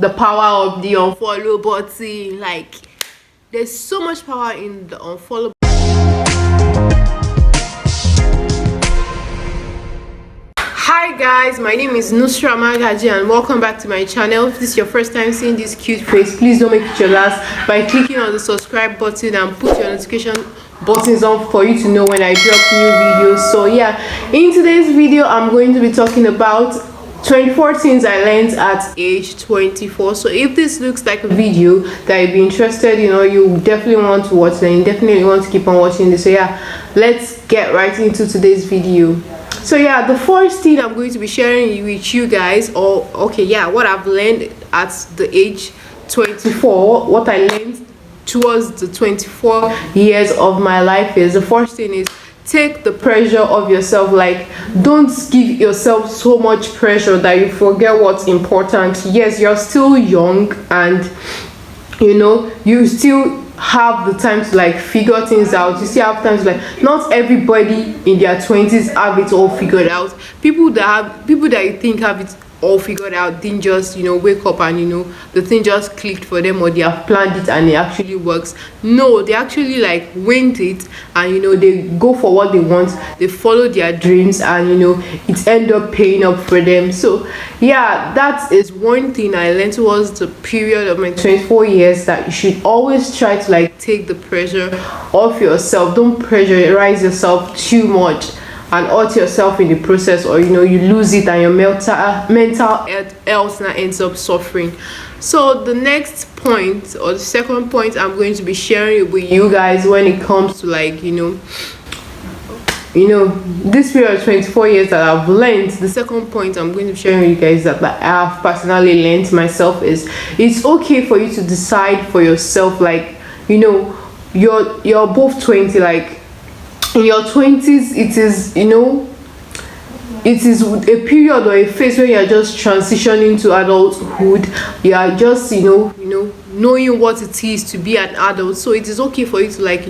the power of the unfollow button. Like, there's so much power in the unfollow. Hi guys, my name is Nusrah Magaji and welcome back to my channel. If this is your first time seeing this cute face, please don't make it your last by clicking on the subscribe button and put your notification buttons on for you to know when I drop new videos. So yeah, in today's video I'm going to be talking about 24 things I learned at age 24. So if this looks like a video that you'd be interested, you definitely want to watch, then you definitely want to keep on watching this. So yeah, let's get right into today's video. So yeah, the first thing I'm going to be sharing with you guys, what I've learned at the age 24, what I learned towards the 24 years of my life is, the first thing is, take the pressure of yourself. Like, don't give yourself so much pressure that you forget what's important. Yes, you're still young and you still have the time to like figure things out. You still have time to like, not everybody in their 20s have it all figured out. People that you think have it all figured out didn't just wake up and the thing just clicked for them, or they have planned it and it actually works. No, they actually like went it and they go for what they want, they follow their dreams, and it end up paying up for them. So yeah, that is one thing I learned towards the period of my 24 years, that you should always try to like take the pressure off yourself. Don't pressurize yourself too much and hurt yourself in the process, or you lose it and your mental health now ends up suffering. So the next point, or the second point I'm going to be sharing with you guys when it comes to like this period of 24 years that I've learned, the second point I'm going to be sharing with you guys that I have personally learned myself is, it's okay for you to decide for yourself. Like, you're both 20, like in your 20s, it is a period or a phase where you're just transitioning to adulthood. You are just knowing what it is to be an adult. So it is okay for you to like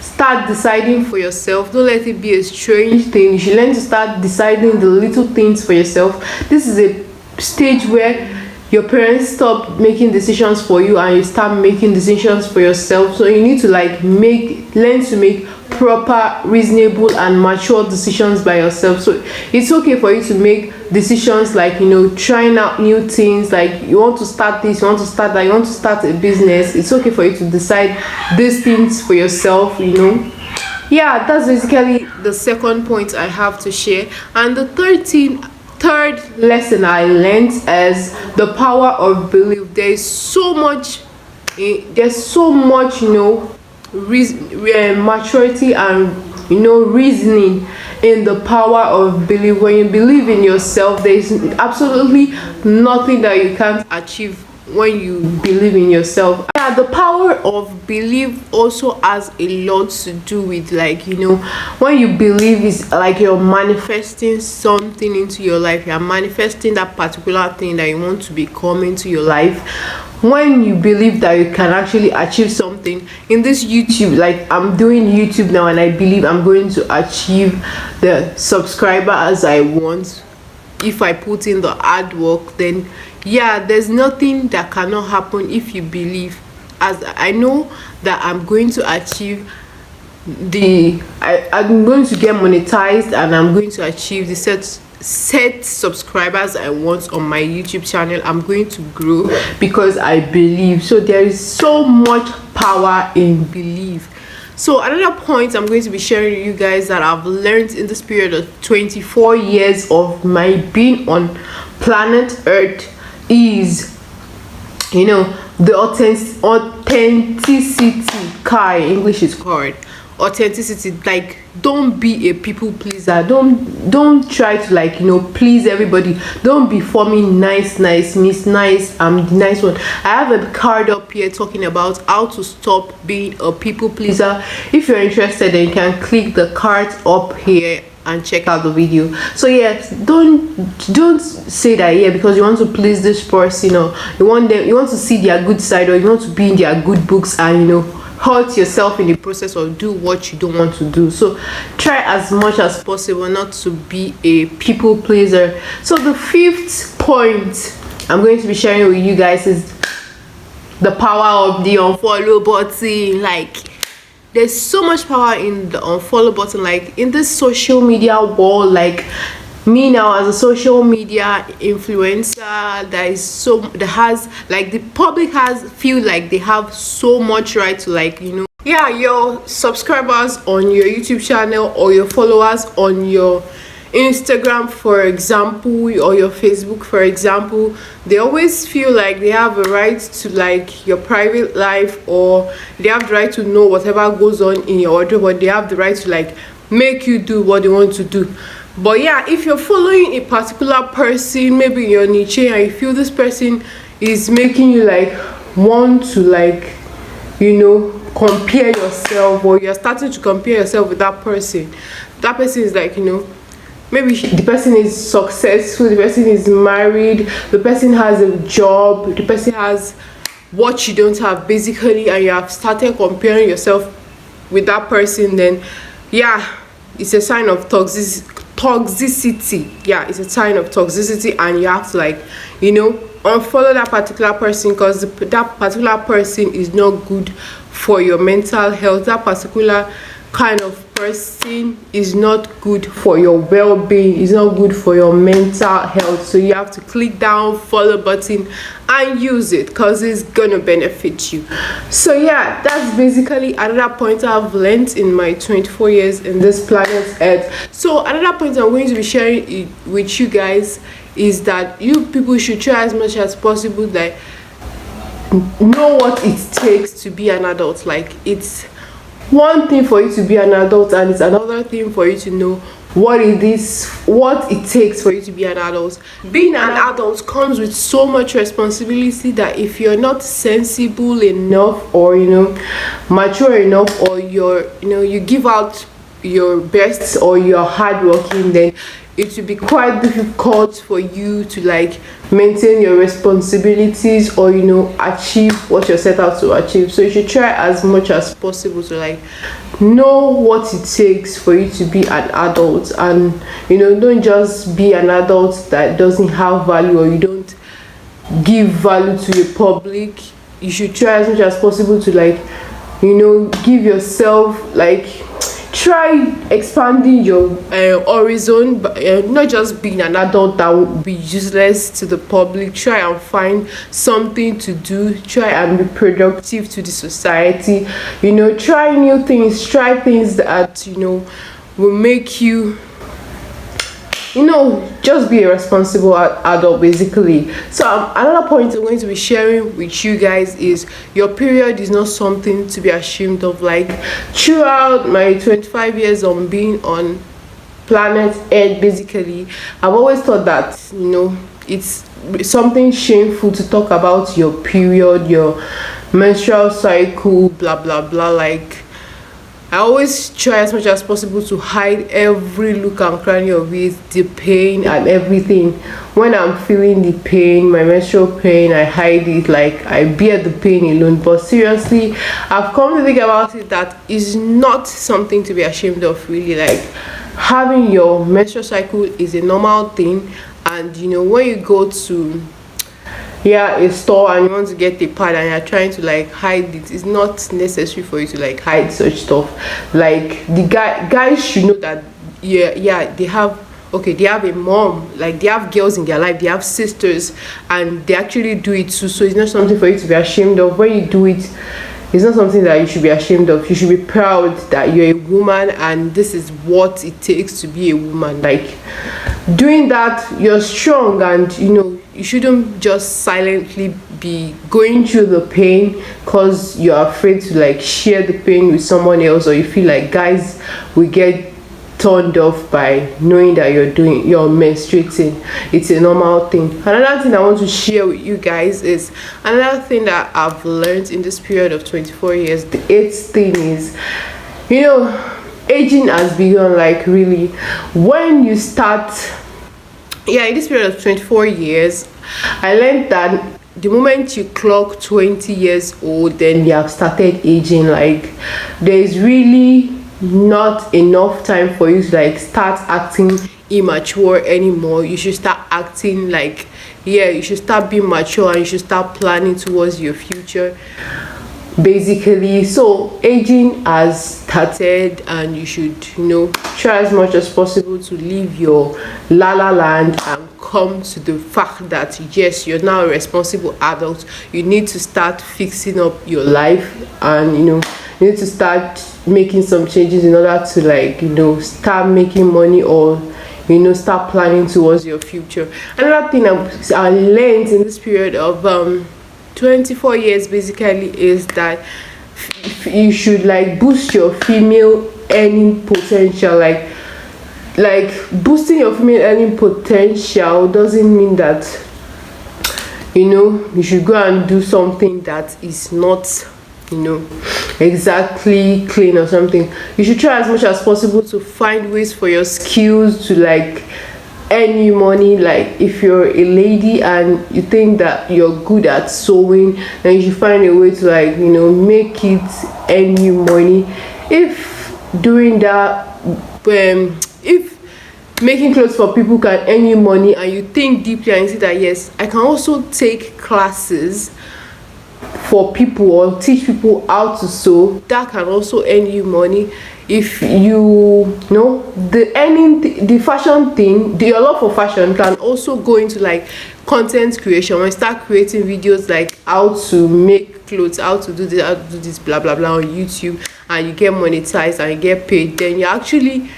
start deciding for yourself. Don't let it be a strange thing. You should learn to start deciding the little things for yourself. This is a stage where your parents stop making decisions for you and you start making decisions for yourself. So you need to like learn to make proper, reasonable and mature decisions by yourself. So it's okay for you to make decisions like trying out new things. Like, you want to start this, you want to start that, you want to start a business. It's okay for you to decide these things for yourself. Yeah, that's basically the second point I have to share. And the third lesson I learned is the power of belief. There's so much maturity and reasoning in the power of belief. When you believe in yourself, there's absolutely nothing that you can't achieve when you believe in yourself. Yeah, the power of belief also has a lot to do with like when you believe, is like you're manifesting something into your life. You're manifesting that particular thing that you want to become into your life. When you believe that you can actually achieve something in this YouTube, like I'm doing YouTube now and I believe I'm going to achieve the subscribers I want. If I put in the hard work, then yeah, there's nothing that cannot happen if you believe. As I know that I'm going to achieve I'm going to get monetized and I'm going to achieve the set subscribers I want on my YouTube channel. I'm going to grow because I believe. So there is so much power in belief. So another point I'm going to be sharing with you guys that I've learned in this period of 24 years of my being on planet Earth is the authenticity. English is called authenticity. Like, don't be a people pleaser. Don't try to like please everybody. Don't be forming nice miss nice, I'm the nice one. I have a card up here talking about how to stop being a people pleaser. If you're interested, then you can click the card up here and check out the video. So yes, don't say that because you want to please this person, or you want to see their good side, or you want to be in their good books, and hurt yourself in the process, or do what you don't want to do. So try as much as possible not to be a people pleaser. So the fifth point I'm going to be sharing with you guys is the power of the unfollow button. Like, there's so much power in the unfollow button. Like, in this social media world, like me now as a social media influencer, that has, like, the public has feel like they have so much right to, like, yeah, your subscribers on your YouTube channel or your followers on your Instagram, for example, or your Facebook, for example, they always feel like they have a right to, like, your private life, or they have the right to know whatever goes on in your wardrobe, but they have the right to, like, make you do what they want to do. But yeah, if you're following a particular person, maybe you're niche, and you feel this person is making you, like, want to, like, compare yourself, or you're starting to compare yourself with that person is like, maybe the person is successful, the person is married, the person has a job, the person has what you don't have basically, and you have started comparing yourself with that person, then yeah, it's a sign of toxicity. Yeah, it's a sign of toxicity, and you have to, like, unfollow that particular person, because that particular person is not good for your mental health. That particular kind of person is not good for your well-being, is not good for your mental health. So you have to click down follow button and use it, because it's gonna benefit you. So yeah, that's basically another point I've learned in my 24 years in this planet Earth. So another point I'm going to be sharing with you guys is that you people should try as much as possible, like, know what it takes to be an adult. Like, it's one thing for you to be an adult, and it's another thing for you to know what it takes for you to be an adult. Being an adult comes with so much responsibility that if you're not sensible enough, or mature enough, or you give out your best, or you're hardworking, then it will be quite difficult for you to, like, maintain your responsibilities, or achieve what you're set out to achieve. So you should try as much as possible to, like, know what it takes for you to be an adult, and don't just be an adult that doesn't have value, or you don't give value to the public. You should try as much as possible to, like, give yourself, like, try expanding your horizon, but not just being an adult that would be useless to the public. Try and find something to do, try and be productive to the society. Try new things, try things that will make you just be a responsible adult basically. So another point I'm going to be sharing with you guys is your period is not something to be ashamed of. Like, throughout my 25 years on being on planet Earth, basically, I've always thought that it's something shameful to talk about your period, your menstrual cycle, blah blah blah. Like, I always try as much as possible to hide every look and cranny of it, the pain and everything. When I'm feeling the pain, my menstrual pain, I hide it. Like, I bear the pain alone. But seriously, I've come to think about it that is not something to be ashamed of, really. Like, having your menstrual cycle is a normal thing, and when you go to a store and you want to get a pad and you're trying to, like, hide it, it's not necessary for you to, like, hide such stuff. Like, the guys should know that they have a mom, like, they have girls in their life, they have sisters, and they actually do it too. So it's not something for you to be ashamed of. When you do it, it's not something that you should be ashamed of. You should be proud that you're a woman, and this is what it takes to be a woman. Like, doing that, you're strong, and you shouldn't just silently be going through the pain because you're afraid to, like, share the pain with someone else, or you feel like guys will get turned off by knowing that you're menstruating. It's a normal thing. Another thing I want to share with you guys is another thing that I've learned in this period of 24 years. The eighth thing is, aging has begun. Like, really, when you start in this period of 24 years, I learned that the moment you clock 20 years old, then you have started aging. Like, there is really not enough time for you to, like, start acting immature anymore. You should start acting like yeah, you should start being mature and you should start planning towards your future, basically. So aging has started, and you should, try as much as possible to leave your la la land and come to the fact that yes, you're now a responsible adult. You need to start fixing up your life, and you need to start making some changes in order to, like, start making money, or start planning towards your future. Another thing I learned in this period of 24 years basically is that you should, like, boost your female earning potential. Like boosting your female earning potential doesn't mean that you should go and do something that is not exactly clean or something. You should try as much as possible to find ways for your skills to, like, earn you money. Like, if you're a lady and you think that you're good at sewing, then you should find a way to, like, make it earn you money. If doing that, if making clothes for people can earn you money, and you think deeply and you see that yes, I can also take classes for people or teach people how to sew, that can also earn you money. If the fashion thing, your love for fashion can also go into, like, content creation. When you start creating videos like how to make clothes, how to do this blah blah blah on YouTube, and you get monetized and you get paid, then you're actually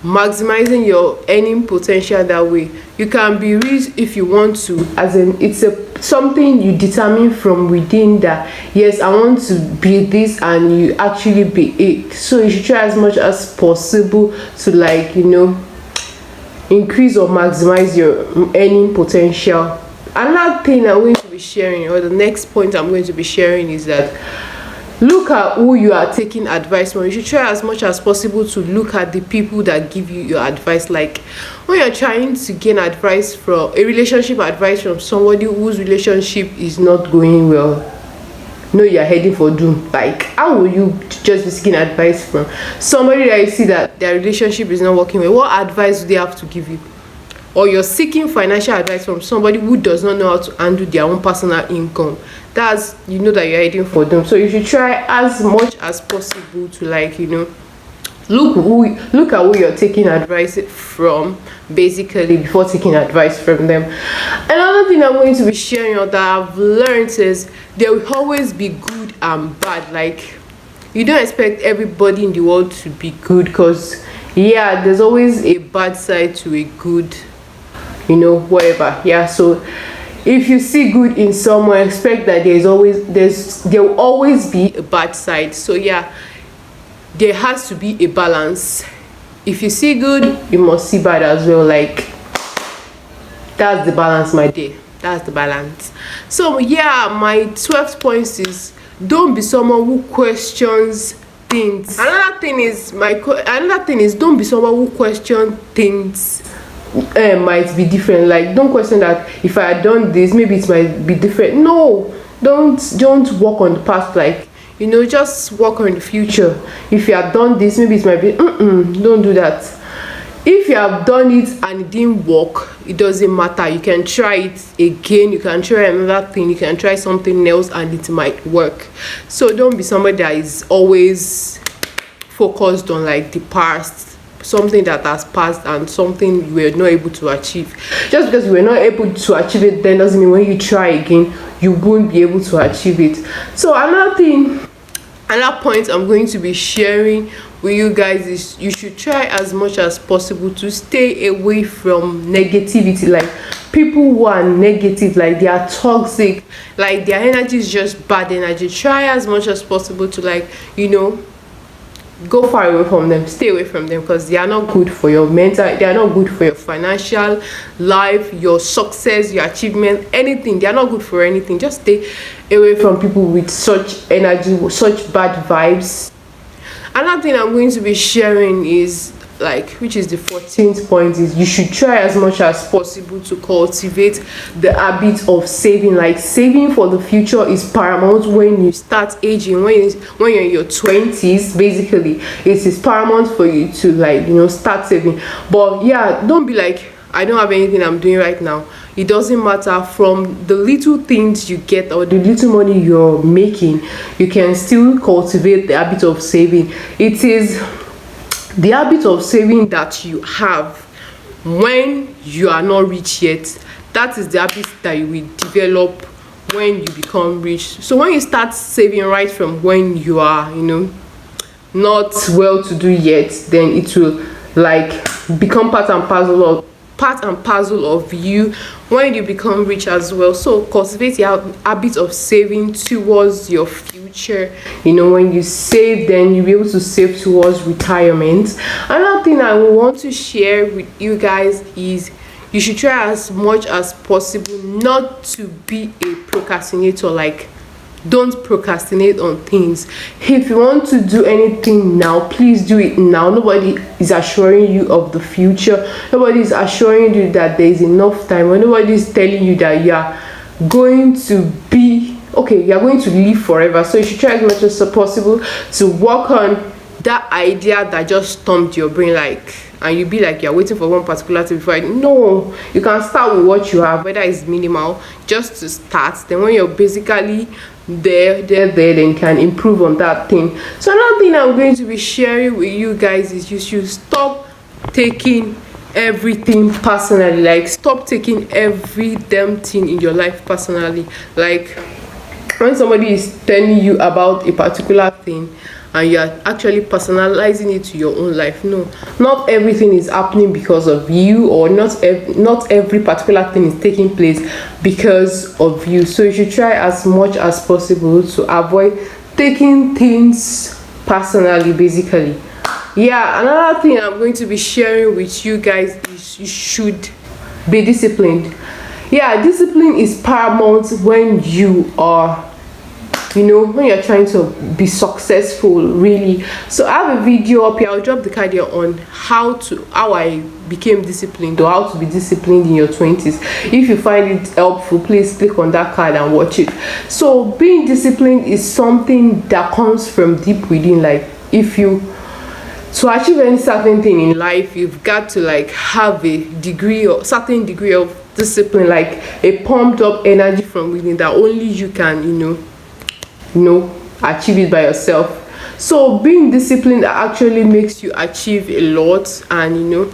maximizing your earning potential that way. You can be rich if you want to, as in it's something you determine from within, that yes, I want to be this, and you actually be it. So you should try as much as possible to, like, increase or maximize your earning potential. Another thing I'm going to be sharing, or the next point I'm going to be sharing, is that look at who you are taking advice from. You should try as much as possible to look at the people that give you your advice. Like, when you're trying to gain advice from a relationship advice from somebody whose relationship is not going well, you're heading for doom. Like, how will you just be seeking advice from somebody that you see that their relationship is not working well? What advice do they have to give you? Or you're seeking financial advice from somebody who does not know how to handle their own personal income, that's that you're heading for them. So you should try as much as possible to, like, look at who you're taking advice from, basically, before taking advice from them. Another thing I'm going to be sharing, or that I've learned, is there will always be good and bad. Like, you don't expect everybody in the world to be good, because yeah, there's always a bad side to a good, whatever. Yeah, so if you see good in someone, expect that there will always be a bad side. So yeah, there has to be a balance. If you see good, you must see bad as well. Like, that's the balance, my dear. That's the balance. So yeah, my 12th point is, don't be someone who questions things. Another thing is don't be someone who question things might be different. Like, don't question that if I had done this, maybe it might be different. No, don't walk on the past. Like, just walk on the future. If you have done this, maybe it might be don't do that. If you have done it and it didn't work, it doesn't matter. You can try it again. You can try another thing. You can try something else and it might work. So don't be somebody that is always focused on, like, the past, something that has passed and something you were not able to achieve. Just because you were not able to achieve it, then doesn't mean when you try again you won't be able to achieve it. So another point I'm going to be sharing with you guys is, you should try as much as possible to stay away from negativity. Like, people who are negative, like, they are toxic, like, their energy is just bad energy. Try as much as possible to, like, go far away from them, stay away from them, because they are not good for your mental, they are not good for your financial life, your success, your achievement, anything. They are not good for anything. Just stay away from people with such energy, such bad vibes. Another thing I'm going to be sharing is, like, which is the 14th point, is you should try as much as possible to cultivate the habit of saving. Like, saving for the future is paramount when you start aging. When you're in your 20s, basically, it is paramount for you to, like, start saving. But yeah, don't be like, I don't have anything I'm doing right now. it doesn't matter. From the little things you get or the little money you're making, you can still cultivate the habit of saving. It is the habit of saving that you have when you are not rich yet. That is the habit that you will develop when you become rich. So when you start saving right from when you are, not well to do yet, then it will like become part and parcel of you when you become rich as well. So cultivate the habit of saving towards your future. When you save, then you'll be able to save towards retirement. Another thing I want to share with you guys is you should try as much as possible not to be a procrastinator. Like, don't procrastinate on things. If you want to do anything now, please do it now. Nobody is assuring you of the future. Nobody is assuring you that there is enough time, or nobody is telling you that you are going to be okay, you are going to live forever. So you should try as much as possible to work on that idea that just stumped your brain, and you be like you're waiting for one particular thing before no, you can start with what you have, whether it's minimal, just to start. Then when you're basically there, then you can improve on that thing. So another thing I'm going to be sharing with you guys is you should stop taking everything personally. Like, stop taking every damn thing in your life personally. Like, when somebody is telling you about a particular thing and you are actually personalizing it to your own life, no, not everything is happening because of you, or not every particular thing is taking place because of you. So you should try as much as possible to avoid taking things personally, basically. Yeah, another thing I'm going to be sharing with you guys is you should be disciplined. Yeah, discipline is paramount when you are when you're trying to be successful, really. So I have a video up here. I'll drop the card here on how I became disciplined, or how to be disciplined in your 20s. If you find it helpful, please click on that card and watch it. So being disciplined is something that comes from deep within. Like, to achieve any certain thing in life, you've got to have a certain degree of discipline, like a pumped up energy from within that only you can achieve it by yourself. So being disciplined actually makes you achieve a lot, and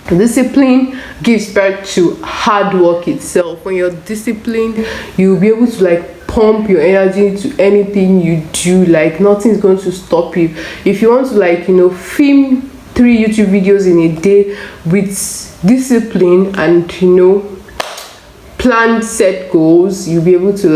discipline gives birth to hard work itself. When you're disciplined, you'll be able to pump your energy into anything you do. Like, nothing's going to stop you. If you want to film 3 YouTube videos in a day with discipline and planned set goals, you'll be able to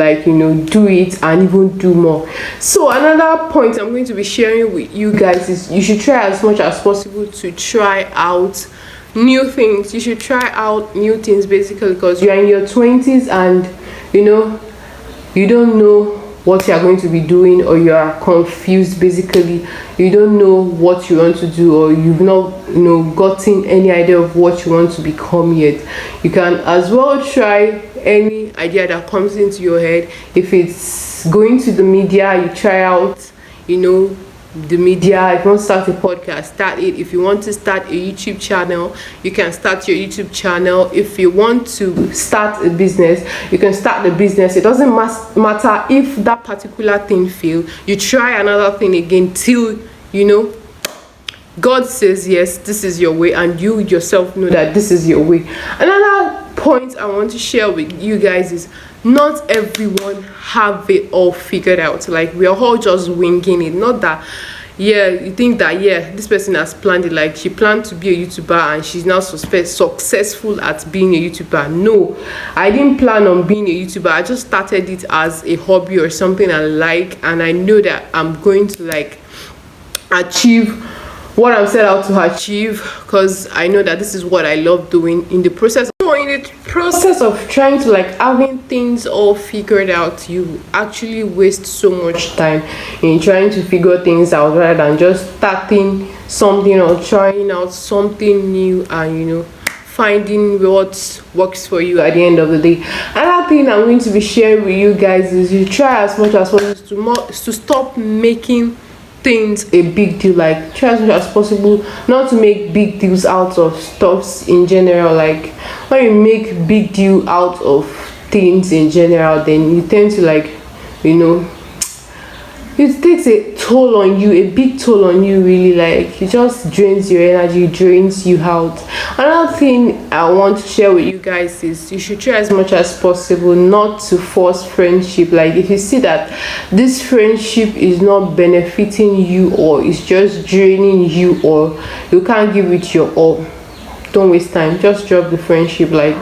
do it and even do more. So another point I'm going to be sharing with you guys is you should try as much as possible to try out new things. You should try out new things, basically, because you're in your 20s and you don't know what you are going to be doing, or you are confused. Basically, you don't know what you want to do, or you've not gotten any idea of what you want to become yet. You can as well try any idea that comes into your head. If it's going to the media, you try out the media. If you want to start a podcast, start it. If you want to start a YouTube channel, you can start your YouTube channel. If you want to start a business, you can start the business. It doesn't matter if that particular thing fails. You try another thing again till God says yes, this is your way, and you yourself know that this is your way. Another point I want to share with you guys is not everyone have it all figured out. Like, we are all just winging it. Not that you think that this person has planned it, like she planned to be a YouTuber and she's now successful at being a YouTuber. No, I didn't plan on being a YouTuber. I just started it as a hobby or something I like, and I know that I'm going to achieve what I'm set out to achieve, because I know that this is what I love doing. In the process of trying to having things all figured out, you actually waste so much time in trying to figure things out, rather than just starting something or trying out something new and finding what works for you at the end of the day. Another thing I'm going to be sharing with you guys is you try as much as possible to stop making things a big deal. Like try as much as possible not to make big deals out of stuffs in general. Like when you make big deal out of things in general, then you tend to, like, you know, it takes a toll on you, a big toll on you, really. Like it just drains your energy, drains you out. Another thing I want to share with you guys is you should try as much as possible not to force friendship. Like if you see that this friendship is not benefiting you, or it's just draining you, or you can't give it your all, don't waste time, just drop the friendship. Like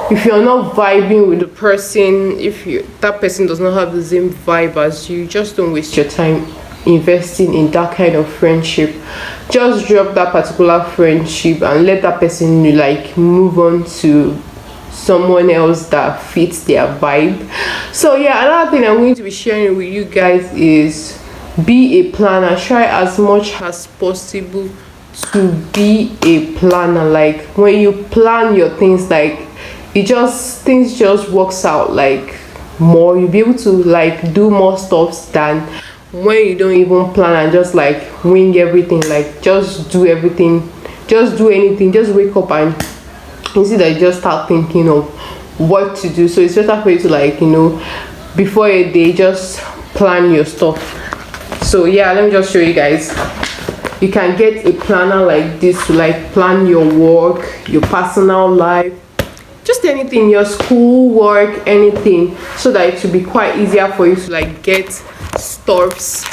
if you're not vibing with the person, if that person does not have the same vibe as you, just don't waste your time investing in that kind of friendship. Just drop that particular friendship and let that person, like, move on to someone else that fits their vibe. So yeah, another thing I'm going to be sharing with you guys is be a planner. Try as much as possible to be a planner. Like when you plan your things, like things just works out like more. You'll be able to, like, do more stuff than when you don't even plan and just, like, wing everything. Like just do everything, just do anything, just wake up and you see that you just start thinking of what to do. So it's better for you to, like, you know, before a day, just plan your stuff. So yeah, let me just show you guys. You can get a planner like this to, like, plan your work, your personal life, just anything, your school work, anything, so that it will be quite easier for you to, like, get stuffs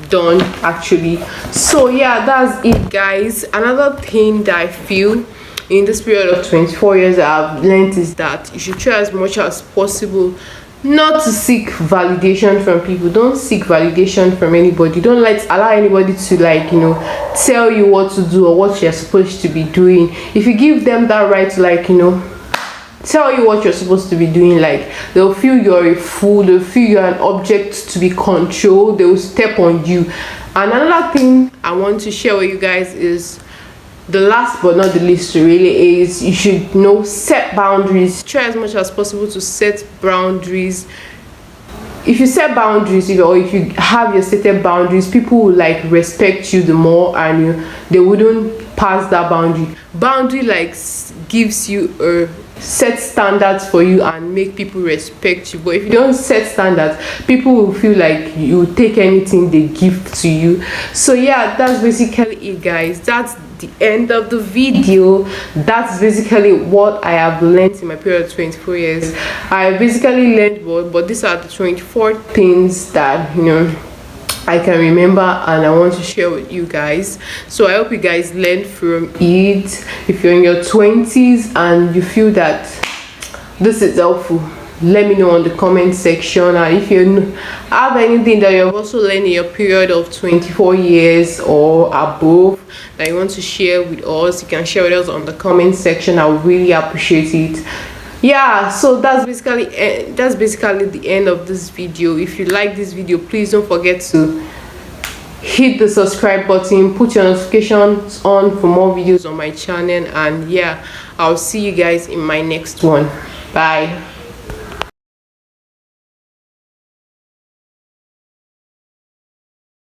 done actually. So yeah, that's it, guys. Another thing that I feel in this period of 24 years that I've learned is that you should try as much as possible not to seek validation from people. Don't seek validation from anybody. Don't allow anybody to, like, you know, tell you what to do or what you're supposed to be doing. If you give them that right to, like, you know, tell you what you're supposed to be doing, like, they'll feel you're a fool, they'll feel you're an object to be controlled, they will step on you. And another thing I want to share with you guys is, the last but not the least really, is you should know set boundaries. Try as much as possible to set boundaries. If you set boundaries, or if you have your stated boundaries, people will, like, respect you the more, and they wouldn't pass that boundary. Like gives you a set standards for you and make people respect you. But if you don't set standards, people will feel like you take anything they give to you. So yeah, that's basically it, guys. That's the end of the video. That's basically what I have learned in my period of 24 years. I basically learned, but these are the 24 things that, you know, I can remember and I want to share with you guys. So I hope you guys learned from it. If you're in your 20s and you feel that this is helpful, let me know on the comment section. And if you have anything that you've also learned in your period of 24 years or above that you want to share with us, you can share with us on the comment section. I would really appreciate it. Yeah, so that's basically the end of this video. If you like this video, please don't forget to hit the subscribe button, put your notifications on for more videos on my channel, and yeah, I'll see you guys in my next one. Bye.